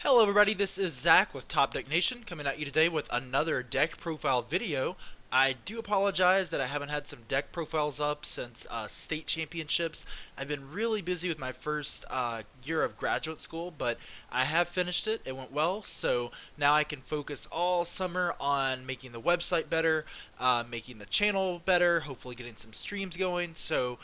Hello everybody, this is Zach with Top Deck Nation coming at you today with another deck profile video. I do apologize that I haven't had some deck profiles up since state championships. I've been really busy with my first year of graduate school, but I have finished it. It went well, so now I can focus all summer on making the website better, making the channel better, hopefully getting some streams going. So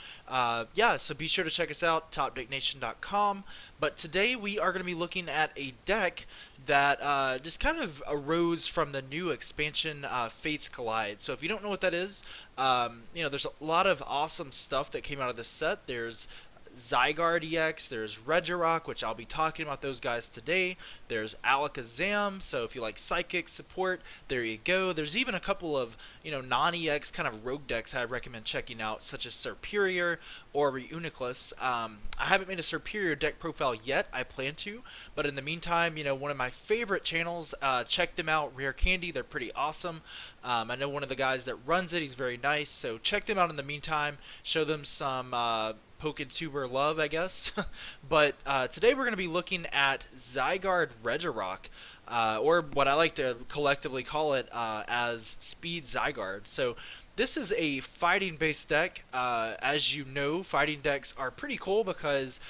yeah, so be sure to check us out, topdecknation.com. But today we are going to be looking at a deck that just kind of arose from the new expansion Fates Collide. So if you don't know what that is, there's a lot of awesome stuff that came out of this set. There's Zygarde-EX, there's Regirock, which I'll be talking about those guys today. There's Alakazam, so if you like Psychic support, there you go. There's even a couple of, non-EX kind of rogue decks I recommend checking out, such as Superior or Reuniclus. I haven't made a Superior deck profile yet, I plan to, but in the meantime, one of my favorite channels, check them out, Rare Candy, they're pretty awesome. I know one of the guys that runs it, he's very nice, so check them out in the meantime, show them some PokeTuber love, I guess. But today we're going to be looking at Zygarde Regirock, or what I like to collectively call it as Speed Zygarde. So this is a fighting-based deck. As you know, fighting decks are pretty cool because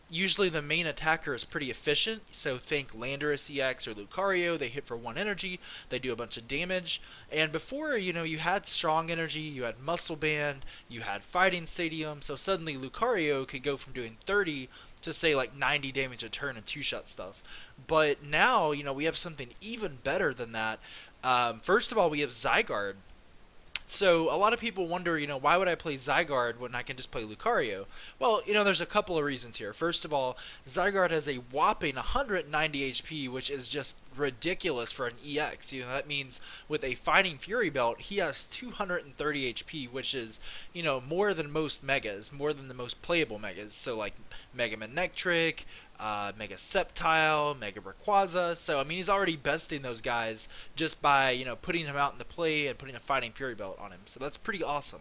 usually the main attacker is pretty efficient, so think Landorus-EX or Lucario. They hit for 1 energy, they do a bunch of damage. And before, you had strong energy, you had Muscle Band, you had Fighting Stadium, so suddenly Lucario could go from doing 30 to say like 90 damage a turn and 2-shot stuff. But now, we have something even better than that. First of all, we have Zygarde. So a lot of people wonder, why would I play Zygarde when I can just play Lucario? Well, there's a couple of reasons here. First of all, Zygarde has a whopping 190 HP, which is just ridiculous for an EX. That means with a Fighting Fury belt, he has 230 HP, which is, more than most Megas, more than the most playable Megas. So like Mega Manectric, Mega Sceptile, Mega Rayquaza. So, he's already besting those guys just by, putting him out into play and putting a Fighting Fury belt on him. So that's pretty awesome.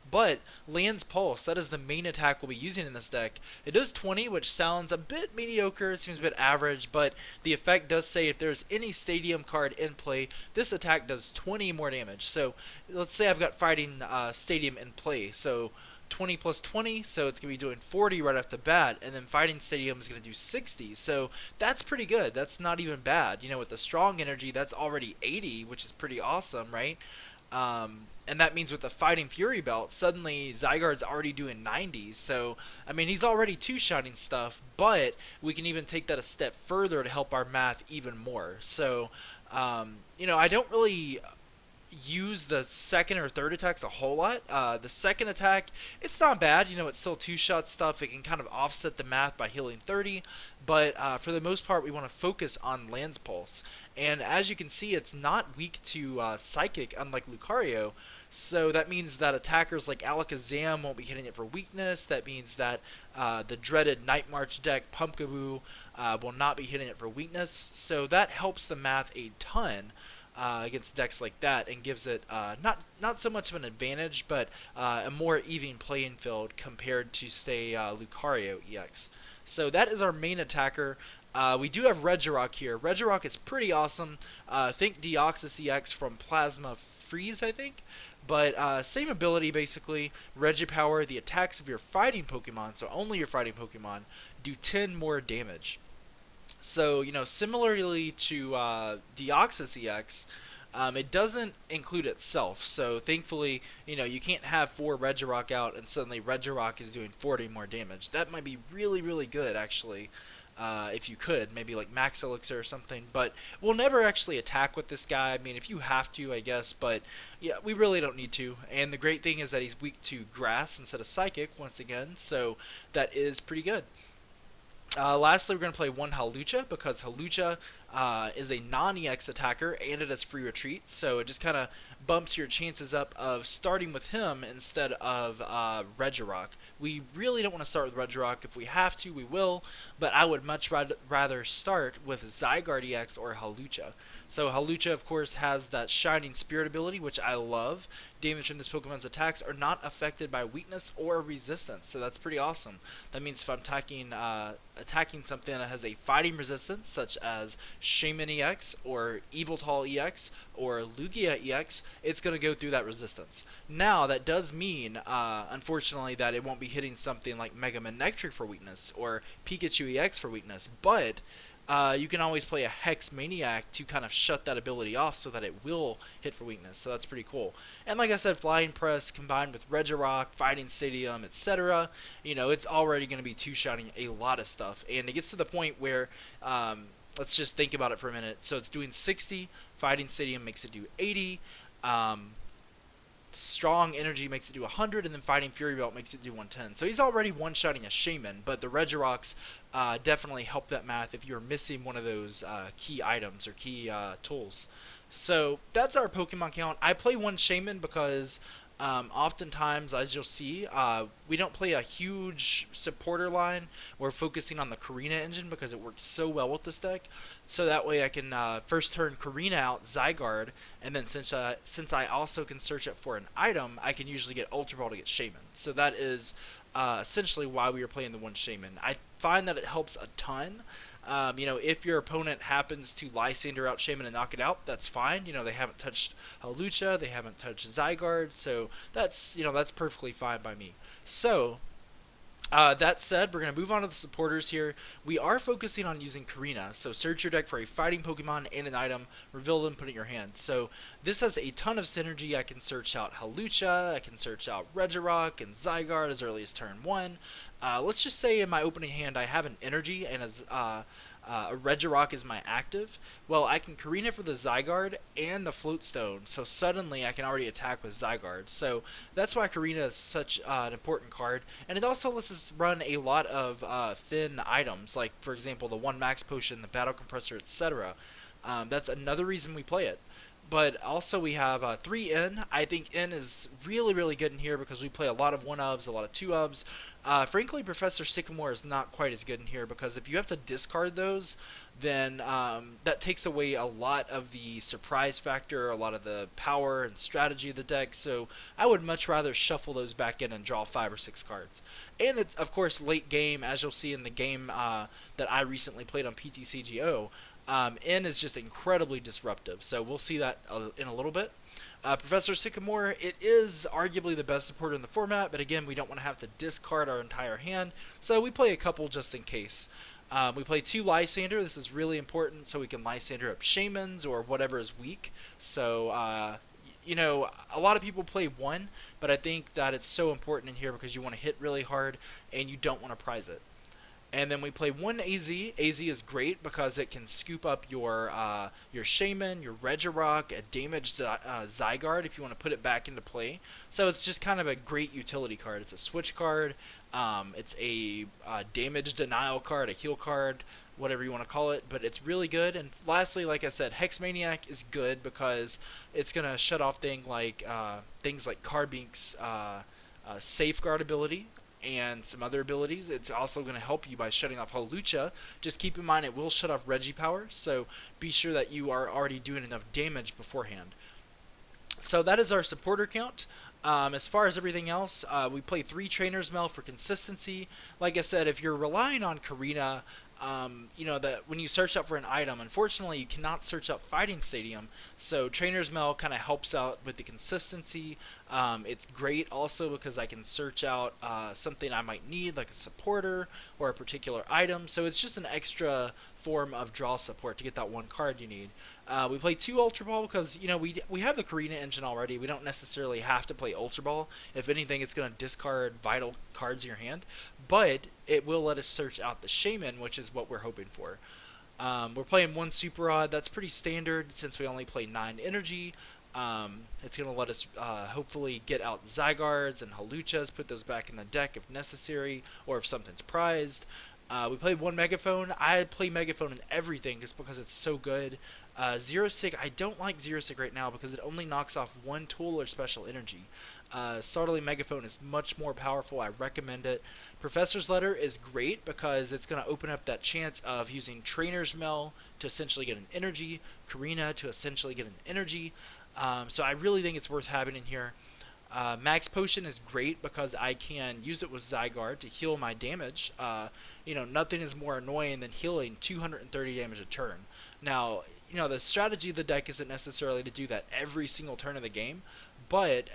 But Land's Pulse, that is the main attack we'll be using in this deck. It does 20, which sounds a bit mediocre, seems a bit average, but the effect does say if there's any Stadium card in play, this attack does 20 more damage. So let's say I've got Fighting Stadium in play. So 20 plus 20, so it's going to be doing 40 right off the bat, and then Fighting Stadium is going to do 60, so that's pretty good. That's not even bad. With the strong energy, that's already 80, which is pretty awesome, right? And that means with the Fighting Fury belt, suddenly Zygarde's already doing 90, so, he's already two-shotting stuff, but we can even take that a step further to help our math even more. So, I don't really use the second or third attacks a whole lot. The second attack, it's not bad. It's still 2-shot stuff. It can kind of offset the math by healing 30. But for the most part, we want to focus on Land's Pulse. And as you can see, it's not weak to Psychic, unlike Lucario. So that means that attackers like Alakazam won't be hitting it for weakness. That means that the dreaded Night March deck, Pumpkaboo, will not be hitting it for weakness. So that helps the math a ton. Against decks like that, and gives it not so much of an advantage, but a more even playing field compared to, say, Lucario-EX. So that is our main attacker. We do have Regirock here. Regirock is pretty awesome. Think Deoxys-EX from Plasma Freeze, I think. But same ability, basically. Regipower, the attacks of your fighting Pokemon, so only your fighting Pokemon, do 10 more damage. So, similarly to Deoxys-EX, it doesn't include itself. So, thankfully, you can't have 4 Regirock out and suddenly Regirock is doing 40 more damage. That might be really, really good, actually, if you could. Maybe like Max Elixir or something. But we'll never actually attack with this guy. If you have to, I guess. But, yeah, we really don't need to. And the great thing is that he's weak to Grass instead of Psychic, once again. So, that is pretty good. Lastly, we're going to play one Hawlucha because Hawlucha is a non-EX attacker, and it has free retreat, so it just kind of bumps your chances up of starting with him instead of Regirock. We really don't want to start with Regirock. If we have to, we will, but I would much rather start with Zygarde-EX or Hawlucha. So Hawlucha, of course, has that Shining Spirit ability, which I love. Damage from this Pokemon's attacks are not affected by weakness or resistance, so that's pretty awesome. That means if I'm attacking something that has a fighting resistance, such as Shaman EX or Eviltal EX or Lugia EX, it's going to go through that resistance. Now, that does mean, unfortunately, that it won't be hitting something like Mega Manectric for weakness or Pikachu EX for weakness, but you can always play a Hex Maniac to kind of shut that ability off so that it will hit for weakness, so that's pretty cool. And like I said, Flying Press combined with Regirock, Fighting Stadium, etc., it's already going to be two-shotting a lot of stuff. And it gets to the point where, let's just think about it for a minute. So it's doing 60, Fighting Stadium makes it do 80, Strong Energy makes it do 100, and then Fighting Fury Belt makes it do 110. So he's already one-shotting a Shaman, but the Regirocks definitely help that math if you're missing one of those key items or key tools. So that's our Pokemon count. I play one Shaman because oftentimes, as you'll see, we don't play a huge supporter line. We're focusing on the Karina engine because it works so well with this deck. So that way I can first turn Karina out, Zygarde, and then since I also can search it for an item, I can usually get Ultra Ball to get Shaman. So that is essentially why we are playing the one Shaman. I find that it helps a ton. If your opponent happens to Lysander out Shaman and knock it out, that's fine. They haven't touched Hawlucha, they haven't touched Zygarde, so that's perfectly fine by me. So, that said, we're going to move on to the supporters here. We are focusing on using Karina, so search your deck for a fighting Pokemon and an item, reveal them, put it in your hand. So this has a ton of synergy. I can search out Hawlucha, I can search out Regirock and Zygarde as early as turn 1. Let's just say in my opening hand I have an Energy and a Regirock is my active. Well, I can Karina for the Zygarde and the Floatstone, so suddenly I can already attack with Zygarde. So that's why Karina is such an important card, and it also lets us run a lot of thin items, like for example the 1 Max Potion, the Battle Compressor, etc. That's another reason we play it. But also we have 3N. I think N is really, really good in here because we play a lot of 1-ubs, a lot of 2-ubs. Frankly, Professor Sycamore is not quite as good in here because if you have to discard those, then that takes away a lot of the surprise factor, a lot of the power and strategy of the deck. So I would much rather shuffle those back in and draw 5 or 6 cards. And it's, of course, late game, as you'll see in the game that I recently played on PTCGO. N is just incredibly disruptive, so we'll see that in a little bit. Professor Sycamore, it is arguably the best supporter in the format, but again, we don't want to have to discard our entire hand, so we play a couple just in case. We play 2 Lysander. This is really important, so we can Lysander up Shamans or whatever is weak. So, a lot of people play 1, but I think that it's so important in here because you want to hit really hard and you don't want to prize it. And then we play 1 AZ. AZ is great because it can scoop up your Shaman, your Regirock, a damaged Zygarde if you want to put it back into play. So it's just kind of a great utility card. It's a switch card. It's a damage denial card, a heal card, whatever you want to call it. But it's really good. And lastly, like I said, Hex Maniac is good because it's going to shut off things like Carbink's Safeguard ability and some other abilities. It's also going to help you by shutting off Hawlucha. Just keep in mind it will shut off Regipower, so be sure that you are already doing enough damage beforehand. So that is our supporter count. As far as everything else, we play 3 Trainer's Mail for consistency. Like I said, if you're relying on Karina, that when you search up for an item, unfortunately you cannot search up Fighting Stadium, so Trainer's Mail kind of helps out with the consistency. It's great also because I can search out something I might need, like a supporter or a particular item, so it's just an extra form of draw support to get that 1 card you need. We play 2 Ultra Ball because we have the Karina engine already. We don't necessarily have to play Ultra Ball. If anything, it's going to discard vital cards in your hand, but it will let us search out the Shaman, which is what we're hoping for. We're playing 1 Super Rod. That's pretty standard since we only play 9 energy. It's going to let us hopefully get out Zygardes and Hawluchas, put those back in the deck if necessary, or if something's prized. We played one Megaphone. I play Megaphone in everything just because it's so good. Zero Sig, I don't like Zero Sig right now because it only knocks off one tool or special energy. Startling Megaphone is much more powerful. I recommend it. Professor's Letter is great because it's going to open up that chance of using Trainer's Mail to essentially get an energy, Karina to essentially get an energy. So I really think it's worth having in here. Max Potion is great because I can use it with Zygarde to heal my damage. Nothing is more annoying than healing 230 damage a turn. Now, the strategy of the deck isn't necessarily to do that every single turn of the game, but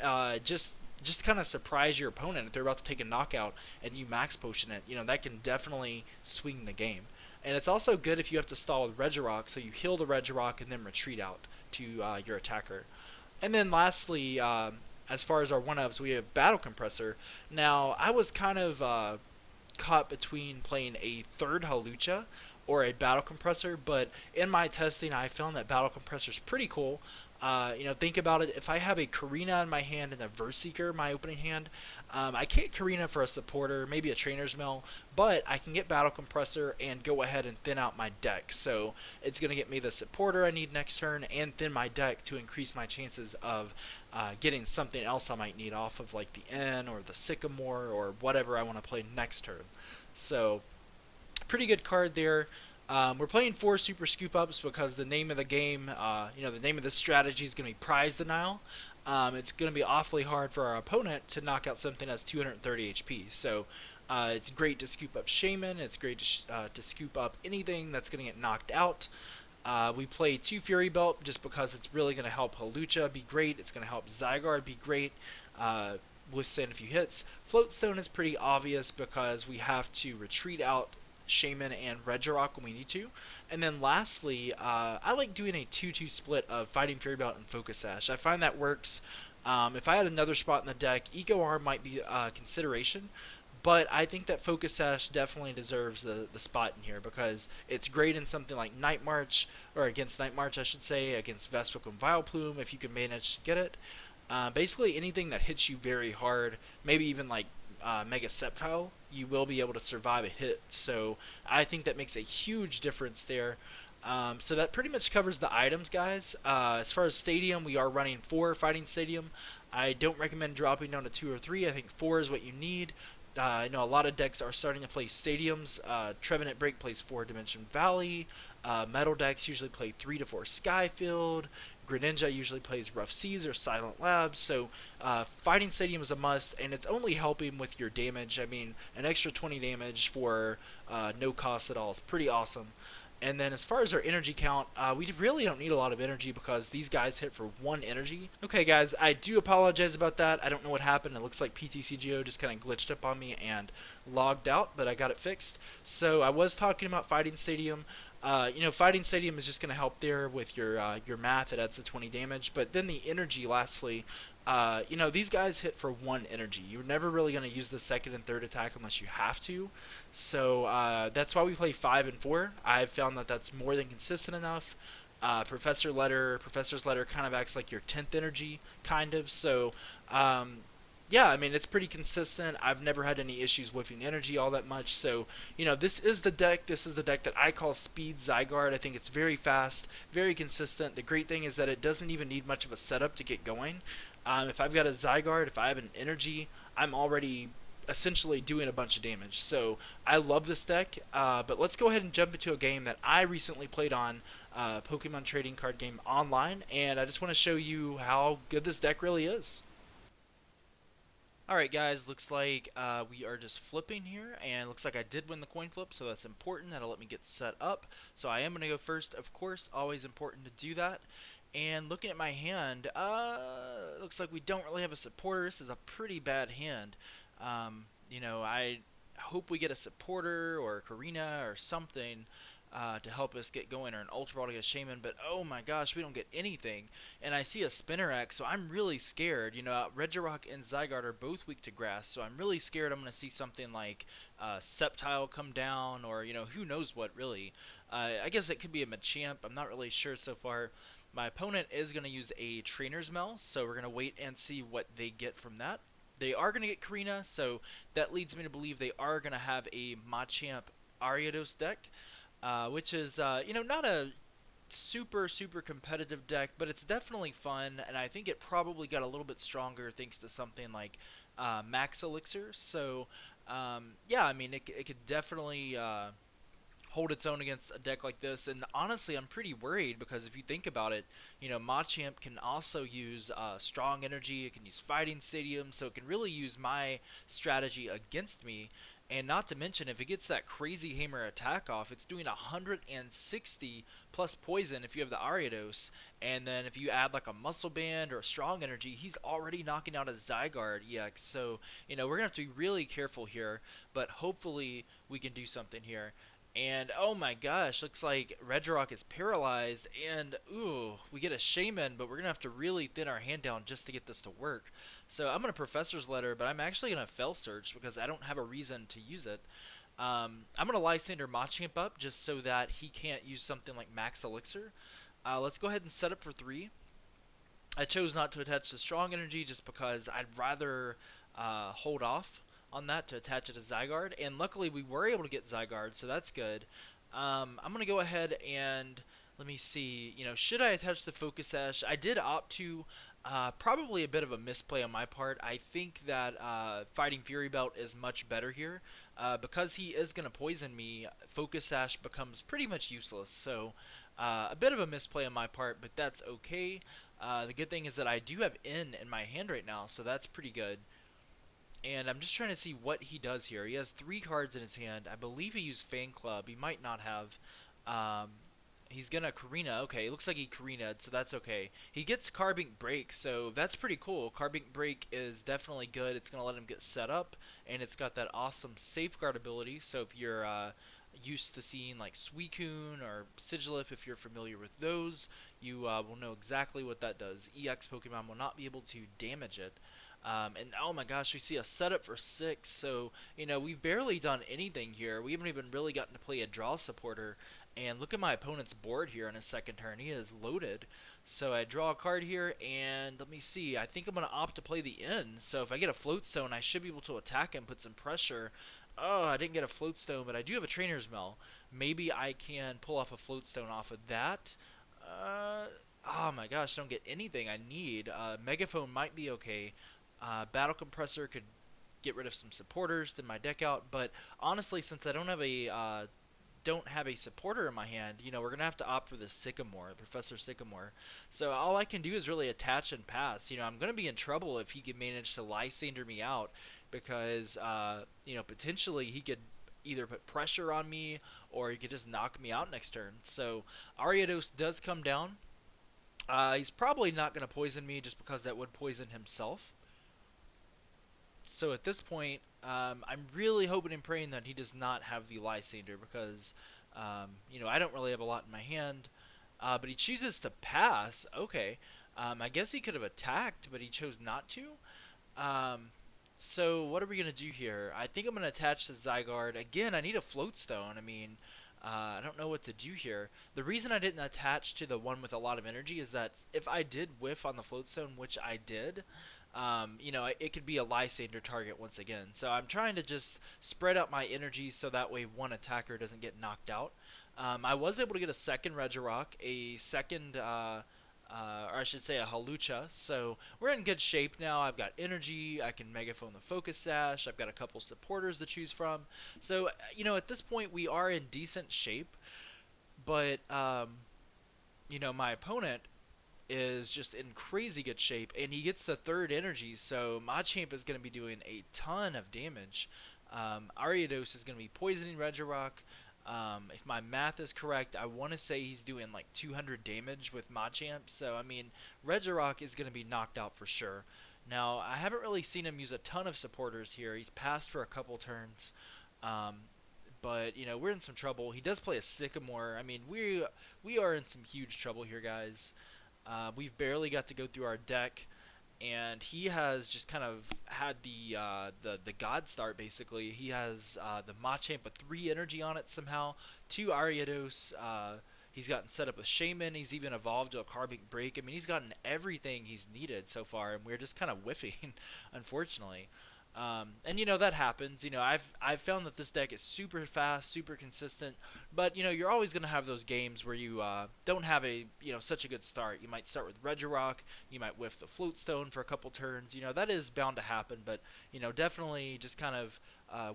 just kind of surprise your opponent if they're about to take a knockout and you Max Potion it. That can definitely swing the game. And it's also good if you have to stall with Regirock, so you heal the Regirock and then retreat out to your attacker. And then lastly, as far as our one-ups, we have Battle Compressor. Now, I was kind of caught between playing a third Halucha or a Battle Compressor, but in my testing, I found that Battle Compressor is pretty cool. Think about it. If I have a Karina in my hand and a Verseeker in my opening hand, I can't Karina for a supporter, maybe a Trainer's Mail, but I can get Battle Compressor and go ahead and thin out my deck. So it's going to get me the supporter I need next turn and thin my deck to increase my chances of getting something else I might need off of like the N or the Sycamore or whatever I want to play next turn. So pretty good card there. We're playing 4 Super Scoop Ups because the name of the game, the name of this strategy is going to be Prize Denial. It's going to be awfully hard for our opponent to knock out something that's 230 HP. So it's great to scoop up Shaman. It's great to scoop up anything that's going to get knocked out. We play 2 Fury Belt just because it's really going to help Halucha be great. It's going to help Zygarde be great. Withstand a few hits. Floatstone is pretty obvious because we have to retreat out Shaman and Regirock when we need to. And then lastly, I like doing a 2-2 split of Fighting Fury Belt and Focus Sash. I find that works. If I had another spot in the deck, Eco Arm might be a consideration, but I think that Focus Sash definitely deserves the spot in here because it's great in something like Night March, or against Night March I should say, against Vespiquen and Vileplume if you can manage to get it. Basically anything that hits you very hard, maybe even like Mega Sceptile, you will be able to survive a hit. So I think that makes a huge difference there. So that pretty much covers the items, guys. As far as Stadium, we are running 4 Fighting Stadium. I don't recommend dropping down to 2 or 3. I think 4 is what you need. I know a lot of decks are starting to play Stadiums. Trevenant Break plays 4 Dimension Valley. Metal decks usually play 3 to 4 Skyfield. Greninja usually plays Rough Seas or Silent Labs, so Fighting Stadium is a must, and it's only helping with your damage. I mean, an extra 20 damage for no cost at all is pretty awesome. And then as far as our energy count, we really don't need a lot of energy because these guys hit for 1 energy. Okay guys, I do apologize about that. I don't know what happened. It looks like PTCGO just kind of glitched up on me and logged out, but I got it fixed. So I was talking about Fighting Stadium. Fighting Stadium is just going to help there with your math. It adds the 20 damage. But then the energy, lastly, these guys hit for 1 energy. You're never really going to use the second and third attack unless you have to. So that's why we play 5 and 4. I've found that that's more than consistent enough. Professor's Letter kind of acts like your 10th energy, kind of. So, yeah, I mean, it's pretty consistent. I've never had any issues whipping energy all that much. So, this is the deck. This is the deck that I call Speed Zygarde. I think it's very fast, very consistent. The great thing is that it doesn't even need much of a setup to get going. If I've got a Zygarde, if I have an energy, I'm already essentially doing a bunch of damage. So I love this deck, but let's go ahead and jump into a game that I recently played on Pokemon Trading Card Game Online, and I just want to show you how good this deck really is. Alright guys, looks like we are just flipping here, and looks like I did win the coin flip, so that's important. That'll let me get set up. So I am going to go first, of course, always important to do that. And looking at my hand, looks like we don't really have a supporter. This is a pretty bad hand. I hope we get a supporter or a Karina or something to help us get going, or an Ultra Ball to get a Shaman, but oh my gosh, we don't get anything. And I see a Spinner-X, so I'm really scared. Regirock and Zygarde are both weak to grass, so I'm really scared I'm going to see something like Sceptile come down, or, who knows what, really. I guess it could be a Machamp. I'm not really sure so far. My opponent is going to use a Trainer's Mail, so we're going to wait and see what they get from that. They are going to get Karina, so that leads me to believe they are going to have a Machamp Ariados deck, which is not a super competitive deck, but it's definitely fun, and I think it probably got a little bit stronger thanks to something like Max Elixir. So yeah, I mean it could definitely hold its own against a deck like this. And honestly, I'm pretty worried because if you think about it, Machamp can also use strong energy. It can use Fighting Stadium, so it can really use my strategy against me. And not to mention, if it gets that crazy Hammer attack off, it's doing 160 plus poison if you have the Ariados. And then if you add like a Muscle Band or a Strong Energy, he's already knocking out a Zygarde-EX. So, we're going to have to be really careful here, but hopefully we can do something here. And oh my gosh, looks like Regirock is paralyzed, and ooh, we get a Shaman, but we're gonna have to really thin our hand down just to get this to work. So I'm gonna Professor's Letter, but I'm actually gonna Fell Search because I don't have a reason to use it. I'm gonna Lysander Machamp up just so that he can't use something like Max Elixir. Let's go ahead and set up for 3. I chose not to attach the Strong Energy just because I'd rather hold off on that to attach it to Zygarde, and luckily we were able to get Zygarde, so that's good. I'm going to go ahead and let me see, should I attach the Focus Sash? I did opt to, probably a bit of a misplay on my part. I think that Fighting Fury Belt is much better here. Because he is going to poison me, Focus Sash becomes pretty much useless, so a bit of a misplay on my part, but that's okay. The good thing is that I do have in my hand right now, so that's pretty good. And I'm just trying to see what he does here. He has 3 cards in his hand. I believe he used Fan Club. He might not have. Um, he's gonna Karina. Okay, it looks like he Karina'd, so that's okay. He gets Carbink Break, so that's pretty cool. Carbink Break is definitely good. It's gonna let him get set up, and it's got that awesome Safeguard ability. So if you're used to seeing like Suicune or Sigilyph, if you're familiar with those, you will know exactly what that does. EX Pokemon will not be able to damage it. And oh my gosh, we see a setup for 6. So, we've barely done anything here. We haven't even really gotten to play a draw supporter. And look at my opponent's board here on his second turn. He is loaded. So I draw a card here, and let me see. I think I'm going to opt to play the end. So if I get a Float Stone, I should be able to attack him, put some pressure. Oh, I didn't get a Float Stone, but I do have a Trainer's Mail. Maybe I can pull off a Float Stone off of that. Oh my gosh, I don't get anything I need. Megaphone might be okay. Battle Compressor could get rid of some supporters, thin my deck out. But honestly, since I don't have a supporter in my hand, we're gonna have to opt for the Sycamore, Professor Sycamore. So all I can do is really attach and pass. I'm gonna be in trouble if he can manage to Lysander me out, because potentially he could either put pressure on me or he could just knock me out next turn. So Ariados does come down. He's probably not gonna poison me just because that would poison himself. So at this point, I'm really hoping and praying that he does not have the Lysander because, I don't really have a lot in my hand. But he chooses to pass. Okay. I guess he could have attacked, but he chose not to. Um, so what are we going to do here? I think I'm going to attach the Zygarde. Again, I need a Float Stone. I mean, I don't know what to do here. The reason I didn't attach to the one with a lot of energy is that if I did whiff on the Float Stone, which I did, it could be a Lysander target once again. So I'm trying to just spread out my energy so that way one attacker doesn't get knocked out. I was able to get a second Regirock, a second, or I should say a Halucha. So we're in good shape now. I've got energy. I can Megaphone the Focus Sash. I've got a couple supporters to choose from. So, at this point we are in decent shape. But, my opponent is just in crazy good shape, and he gets the third energy, so Machamp is going to be doing a ton of damage. Ariados is going to be poisoning Regirock. If my math is correct, I want to say he's doing like 200 damage with Machamp, so I mean, Regirock is going to be knocked out for sure. Now, I haven't really seen him use a ton of supporters here. He's passed for a couple turns. But we're in some trouble. He does play a Sycamore. I mean, we are in some huge trouble here, guys. We've barely got to go through our deck, and he has just kind of had the God start basically. He has the Machamp with 3 energy on it somehow, 2 Ariados. He's gotten set up with Shaman. He's even evolved to a Carbink Break. I mean, he's gotten everything he's needed so far, and we're just kind of whiffing, unfortunately. And that happens. I've found that this deck is super fast, super consistent, but you're always gonna have those games where you don't have a such a good start. You might start with Regirock, you might whiff the Floatstone for a couple turns. That is bound to happen, but definitely just kind of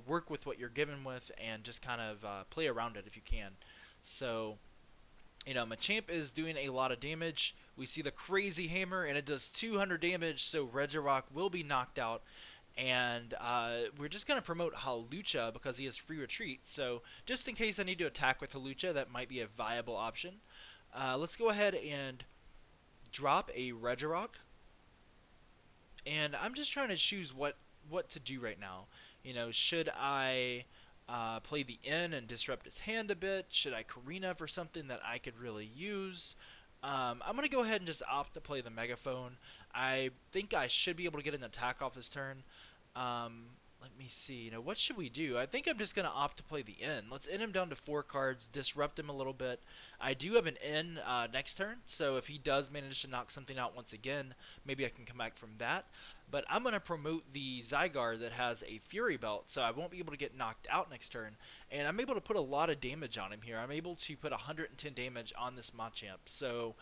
work with what you're given with and just kind of play around it if you can. So Machamp is doing a lot of damage. We see the crazy hammer, and it does 200 damage, so Regirock will be knocked out. And we're just going to promote Hawlucha because he has free retreat. So just in case I need to attack with Hawlucha, that might be a viable option. Let's go ahead and drop a Regirock. And I'm just trying to choose what to do right now. Should I play the N and disrupt his hand a bit? Should I Karina for something that I could really use? I'm going to go ahead and just opt to play the Megaphone. I think I should be able to get an attack off his turn. Let me see. What should we do? I think I'm just going to opt to play the N. Let's N him down to 4 cards, disrupt him a little bit. I do have an N next turn, so if he does manage to knock something out once again, maybe I can come back from that. But I'm going to promote the Zygarde that has a Fury Belt, so I won't be able to get knocked out next turn. And I'm able to put a lot of damage on him here. I'm able to put 110 damage on this Machamp. So,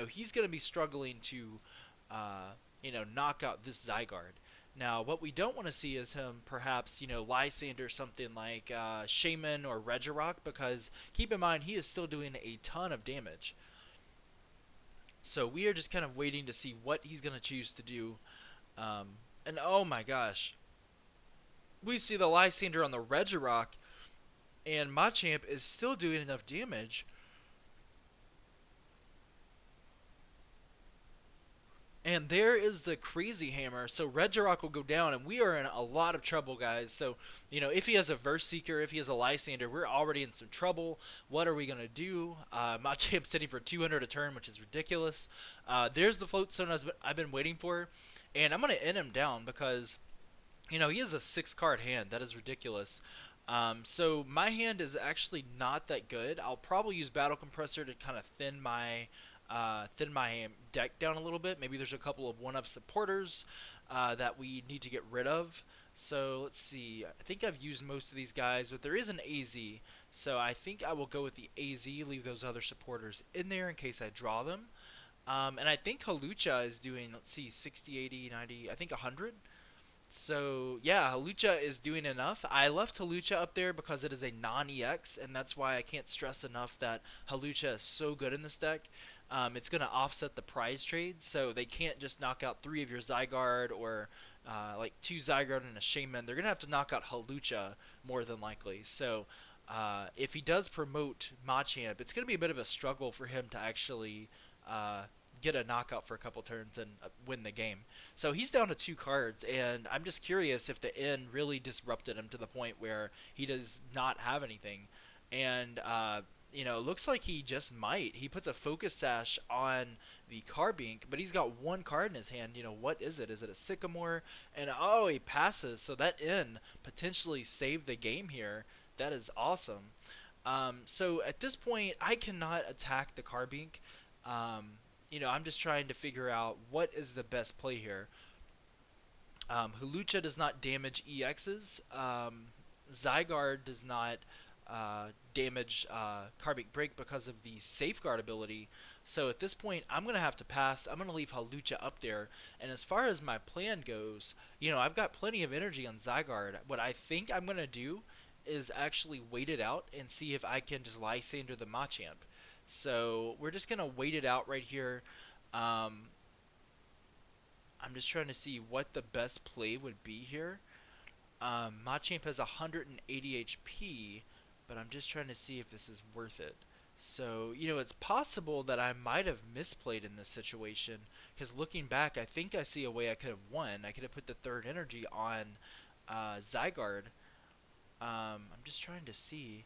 he's going to be struggling to, knock out this Zygarde. Now, what we don't want to see is him perhaps, Lysander something like Shaman or Regirock, because keep in mind he is still doing a ton of damage. So we are just kind of waiting to see what he's going to choose to do. And oh my gosh, we see the Lysander on the Regirock, and Machamp is still doing enough damage. And there is the crazy hammer. So Regirock will go down, and we are in a lot of trouble, guys. So, if he has a Verse Seeker, if he has a Lysander, we're already in some trouble. What are we going to do? Machamp's sitting for 200 a turn, which is ridiculous. There's the Floatstone I've been waiting for. And I'm going to end him down because, he has a 6-card hand. That is ridiculous. So my hand is actually not that good. I'll probably use Battle Compressor to kind of thin my deck down a little bit. Maybe there's a couple of 1-up supporters that we need to get rid of. So let's see. I think I've used most of these guys, but there is an AZ. So I think I will go with the AZ, leave those other supporters in there in case I draw them. And I think Hawlucha is doing, let's see, 60, 80, 90, I think 100. So, yeah, Hawlucha is doing enough. I left Hawlucha up there because it is a non-EX, and that's why I can't stress enough that Hawlucha is so good in this deck. It's going to offset the prize trade, so they can't just knock out 3 of your Zygarde or like 2 Zygarde and a Shaman. They're going to have to knock out Hawlucha more than likely. So, if he does promote Machamp, it's going to be a bit of a struggle for him to actually get a knockout for a couple turns and win the game. So he's down to 2 cards, and I'm just curious if the N really disrupted him to the point where he does not have anything. And it looks like he just might. He puts a Focus Sash on the Carbink, but he's got 1 card in his hand. What is it? Is it a Sycamore? And oh, he passes. So that N potentially saved the game here. That is awesome. So at this point, I cannot attack the Carbink. I'm just trying to figure out what is the best play here. Hawlucha does not damage EXs. Zygarde does not damage Carbink Break because of the Safeguard ability. So at this point, I'm going to have to pass. I'm going to leave Hawlucha up there. And as far as my plan goes, I've got plenty of energy on Zygarde. What I think I'm going to do is actually wait it out and see if I can just Lysander the Machamp. So we're just going to wait it out right here. I'm just trying to see what the best play would be here. Machamp has 180 HP, but I'm just trying to see if this is worth it. So, it's possible that I might have misplayed in this situation, because looking back, I think I see a way I could have won. I could have put the 3rd energy on Zygarde. I'm just trying to see.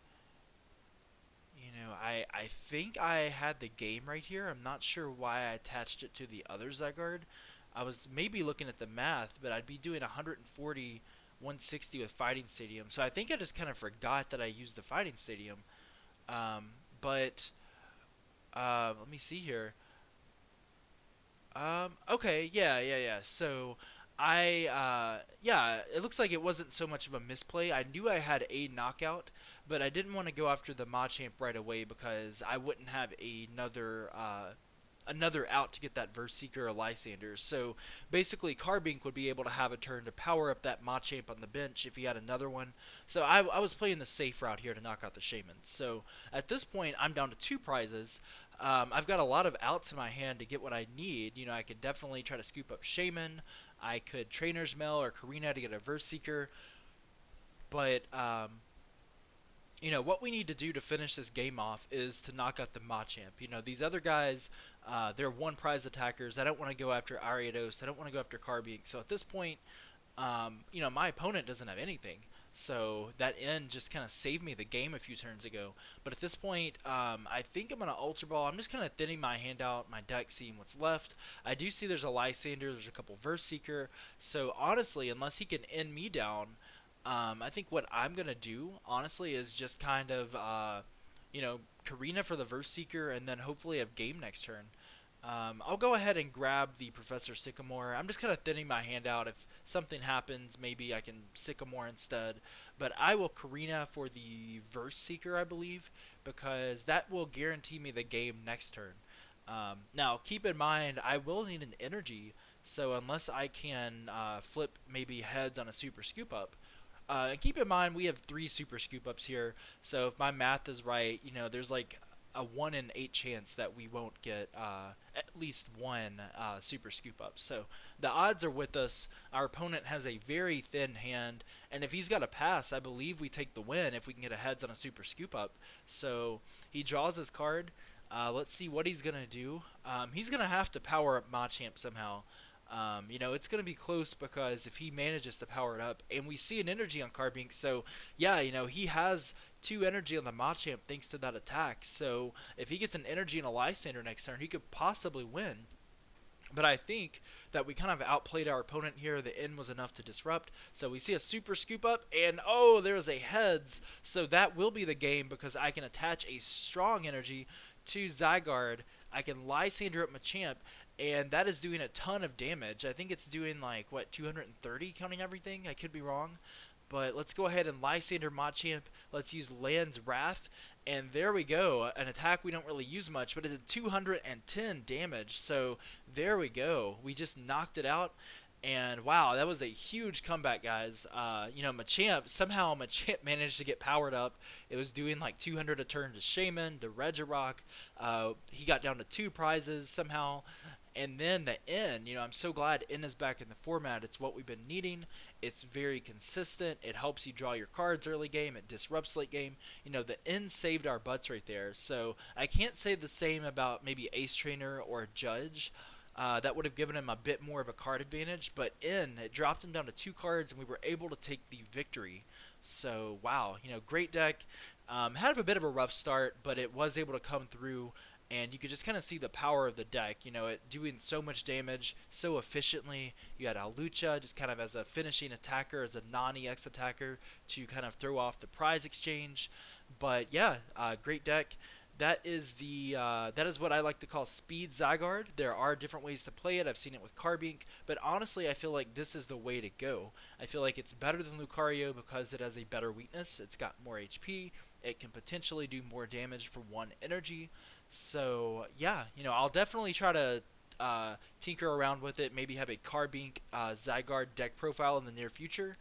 I think I had the game right here. I'm not sure why I attached it to the other Zygarde. I was maybe looking at the math, but I'd be doing 140, 160 with Fighting Stadium. So I think I just kind of forgot that I used the Fighting Stadium. But let me see here. Okay, yeah. So Yeah, it looks like it wasn't so much of a misplay. I knew I had a knockout, but I didn't want to go after the Machamp right away because I wouldn't have another out to get that Verseeker or Lysander. So basically, Carbink would be able to have a turn to power up that Machamp on the bench if he had another one. So I was playing the safe route here to knock out the Shaman. So at this point, I'm down to two prizes. I've got a lot of outs in my hand to get what I need. I could definitely try to scoop up Shaman. I could Trainer's Mail or Karina to get a Verseeker. But what we need to do to finish this game off is to knock out the Machamp. These other guys, they're one prize attackers. I don't want to go after Ariados. I don't want to go after Carbink. So at this point, my opponent doesn't have anything. So that end just kind of saved me the game a few turns ago. But at this point, I think I'm going to Ultra Ball. I'm just kind of thinning my hand out, my deck, seeing what's left. I do see there's a Lysander, there's a couple Verseeker. So honestly, unless he can end me down, I think what I'm going to do, honestly, is just kind of, Karina for the Verseeker and then hopefully have game next turn. I'll go ahead and grab the Professor Sycamore. I'm just kind of thinning my hand out. If something happens, maybe I can Sycamore instead. But I will Karina for the Verse Seeker, I believe, because that will guarantee me the game next turn. Now, keep in mind, I will need an energy, so unless I can flip maybe heads on a Super Scoop Up. And keep in mind, we have three Super Scoop Ups here, so if my math is right, there's like a 1 in 8 chance that we won't get at least one Super Scoop Up. So the odds are with us. Our opponent has a very thin hand, and if he's got a pass, I believe we take the win if we can get a heads on a Super Scoop Up. So he draws his card. Let's see what he's going to do. He's going to have to power up Machamp somehow. It's going to be close because if he manages to power it up, and we see an energy on Carbink, so yeah, he has 2 energy on the Machamp thanks to that attack. So if he gets an energy and a Lysander next turn, he could possibly win. But I think that we kind of outplayed our opponent here. The end was enough to disrupt. So we see a Super Scoop Up, and oh, there's a heads. So that will be the game because I can attach a strong energy to Zygarde. I can Lysander up Machamp, and that is doing a ton of damage. I think it's doing like, 230 counting everything? I could be wrong. But let's go ahead and Lysander Machamp. Let's use Land's Wrath. And there we go. An attack we don't really use much, but it did 210 damage. So there we go. We just knocked it out. And wow, that was a huge comeback, guys. Somehow Machamp managed to get powered up. It was doing like 200 a turn to Shaman, to Regirock. He got down to 2 prizes somehow. And then the N, I'm so glad N is back in the format. It's what we've been needing. It's very consistent. It helps you draw your cards early game. It disrupts late game. The N saved our butts right there. So I can't say the same about maybe Ace Trainer or Judge. That would have given him a bit more of a card advantage. But N, it dropped him down to 2 cards, and we were able to take the victory. So, wow, great deck. Had a bit of a rough start, but it was able to come through. And you could just kind of see the power of the deck, it doing so much damage so efficiently. You had Alucha just kind of as a finishing attacker, as a non-EX attacker to kind of throw off the prize exchange. But yeah, great deck. That is what I like to call speed Zygarde. There are different ways to play it. I've seen it with Carbink, but honestly, I feel like this is the way to go. I feel like it's better than Lucario because it has a better weakness. It's got more HP. It can potentially do more damage for 1 energy. So yeah, I'll definitely try to tinker around with it. Maybe have a Carbink Zygarde deck profile in the near future.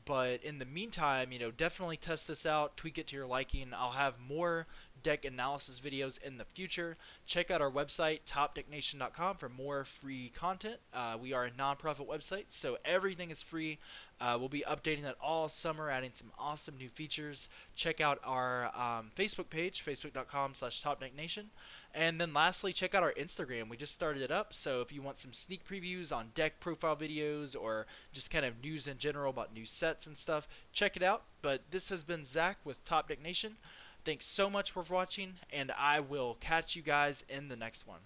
But in the meantime, definitely test this out, tweak it to your liking. I'll have more deck analysis videos in the future. Check out our website, topdecknation.com, for more free content. We are a non-profit website, so everything is free. We'll be updating it all summer, adding some awesome new features. Check out our Facebook page, facebook.com/topdecknation. And then lastly, check out our Instagram. We just started it up, so if you want some sneak previews on deck profile videos or just kind of news in general about new sets and stuff, check it out. But this has been Zach with Top Deck Nation. Thanks so much for watching, and I will catch you guys in the next one.